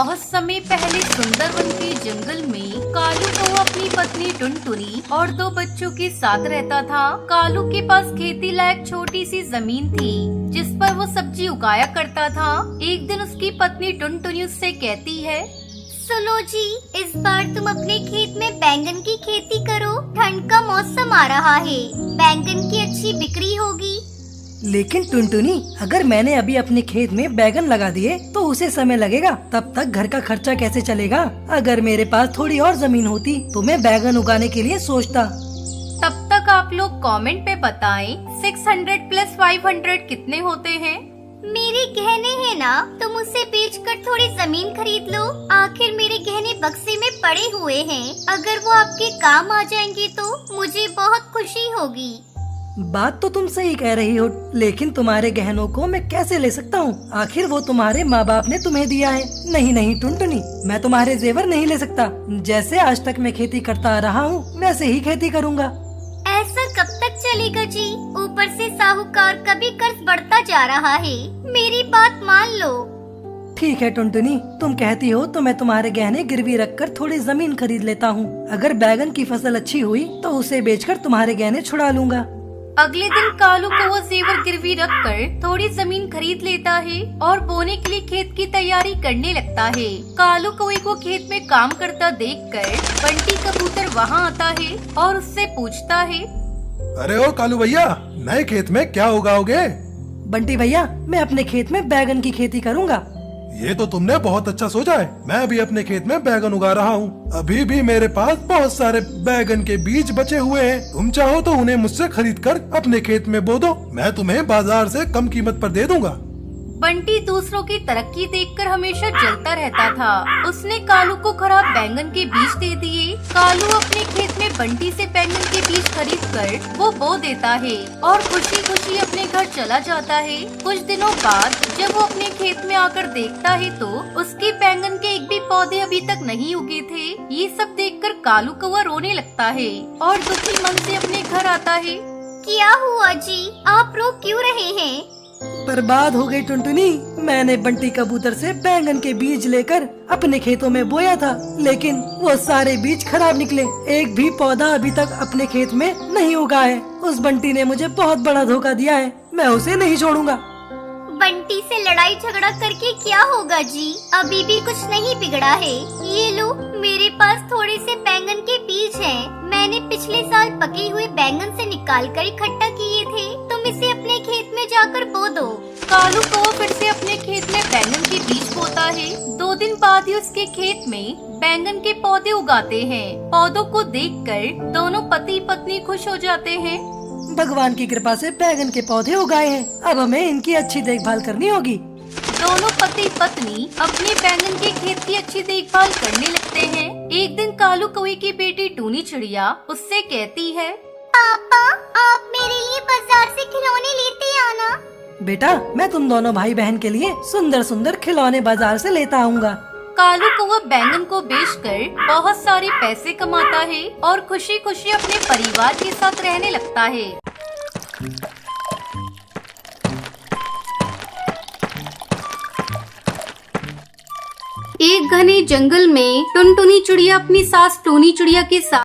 बहुत समय पहले सुंदरवन के जंगल में कालू कौवा अपनी पत्नी टुनटुनी और 2 बच्चों के साथ रहता था। कालू के पास खेती लायक छोटी सी जमीन थी जिस पर वो सब्जी उगाया करता था। एक दिन उसकी पत्नी टुनटुनी उससे कहती है, सुनो जी, इस बार तुम अपने खेत में बैंगन की खेती करो। ठंड का मौसम आ रहा है, बैंगन की अच्छी बिक्री होगी। लेकिन टुनटुनी, अगर मैंने अभी अपने खेत में बैगन लगा दिए तो उसे समय लगेगा, तब तक घर का खर्चा कैसे चलेगा? अगर मेरे पास थोड़ी और जमीन होती तो मैं बैगन उगाने के लिए सोचता। तब तक आप लोग कमेंट पे बताएं 600 + 500 कितने होते हैं? मेरे गहने हैं ना, तुम उसे बेचकर थोड़ी जमीन खरीद लो। आखिर मेरे गहने बक्से में पड़े हुए हैं, अगर वो आपके काम आ जाएंगे तो मुझे बहुत खुशी होगी। बात तो तुम सही कह रही हो, लेकिन तुम्हारे गहनों को मैं कैसे ले सकता हूँ? आखिर वो तुम्हारे माँ बाप ने तुम्हें दिया है। नहीं नहीं टुनटुनी, मैं तुम्हारे जेवर नहीं ले सकता। जैसे आज तक मैं खेती करता रहा हूँ वैसे ही खेती करूँगा। ऐसा कब तक चलेगा जी? ऊपर से साहूकार का भी कर्ज बढ़ता जा रहा है। मेरी बात मान लो। ठीक है टुनटुनी, तुम कहती हो तो मैं तुम्हारे गहने गिरवी रखकर थोड़ी जमीन खरीद लेता हूँ। अगर बैगन की फसल अच्छी हुई तो उसे बेचकर तुम्हारे गहने छुड़ा लूंगा। अगले दिन कालू को वो जेवर गिरवी रखकर थोड़ी जमीन खरीद लेता है और बोने के लिए खेत की तैयारी करने लगता है। कालू कौवे को खेत में काम करता देखकर बंटी कबूतर वहाँ आता है और उससे पूछता है, अरे ओ कालू भैया, नए खेत में क्या उगाओगे? बंटी भैया, मैं अपने खेत में बैगन की खेती करूँगा। ये तो तुमने बहुत अच्छा सोचा है। मैं भी अपने खेत में बैगन उगा रहा हूँ। अभी भी मेरे पास बहुत सारे बैगन के बीज बचे हुए हैं। तुम चाहो तो उन्हें मुझसे खरीद कर अपने खेत में बो दो। मैं तुम्हें बाजार से कम कीमत पर दे दूंगा। बंटी दूसरों की तरक्की देखकर हमेशा जलता रहता था। उसने कालू को खराब बैंगन के बीज दे दिए। कालू अपने खेत में बंटी से बैंगन के बीज खरीद कर वो बो देता है और खुशी खुशी अपने घर चला जाता है। कुछ दिनों बाद जब वो अपने खेत में आकर देखता है तो उसके बैंगन के एक भी पौधे अभी तक नहीं उगे थे। ये सब देखकर कालू कौवा रोने लगता है और दुखी मन से अपने घर आता है। क्या हुआ जी, आप रो क्यों रहे हैं? बर्बाद हो गई टुनटुनी। मैंने बंटी कबूतर से बैंगन के बीज लेकर अपने खेतों में बोया था, लेकिन वो सारे बीज खराब निकले। एक भी पौधा अभी तक अपने खेत में नहीं उगा है। उस बंटी ने मुझे बहुत बड़ा धोखा दिया है। मैं उसे नहीं छोड़ूंगा। बंटी से लड़ाई झगड़ा करके क्या होगा जी? अभी भी कुछ नहीं बिगड़ा है। ये लो, मेरे पास थोड़े से बैंगन के बीज हैं। मैंने पिछले साल पके हुए बैंगन से निकालकर इकट्ठा किए थे। तुम इसे अपने खेत में जाकर बो दो। कालू कौवा फिर से अपने खेत में बैंगन के बीज बोता है। 2 दिन बाद ही उसके खेत में बैंगन के पौधे उगाते हैं। पौधों को देखकर दोनों पति पत्नी खुश हो जाते हैं। भगवान की कृपा से बैगन के पौधे उगाए हैं। अब हमें इनकी अच्छी देखभाल करनी होगी। दोनों पति पत्नी अपने बैंगन के खेत की अच्छी देखभाल करने लगते हैं। एक दिन कालू कौवे की बेटी टूनी चिड़िया उससे कहती है, पापा, आप मेरे लिए बाजार से खिलौने लेते आना। बेटा, मैं तुम दोनों भाई बहन के लिए सुंदर सुंदर खिलौने बाजार से लेता आऊँगा। कालू कौवा बैंगन को बेचकर बहुत सारे पैसे कमाता है और खुशी खुशी अपने परिवार के साथ रहने लगता है। एक घने जंगल में टुनटुनी चिड़िया अपनी सास टूनी चिड़िया के साथ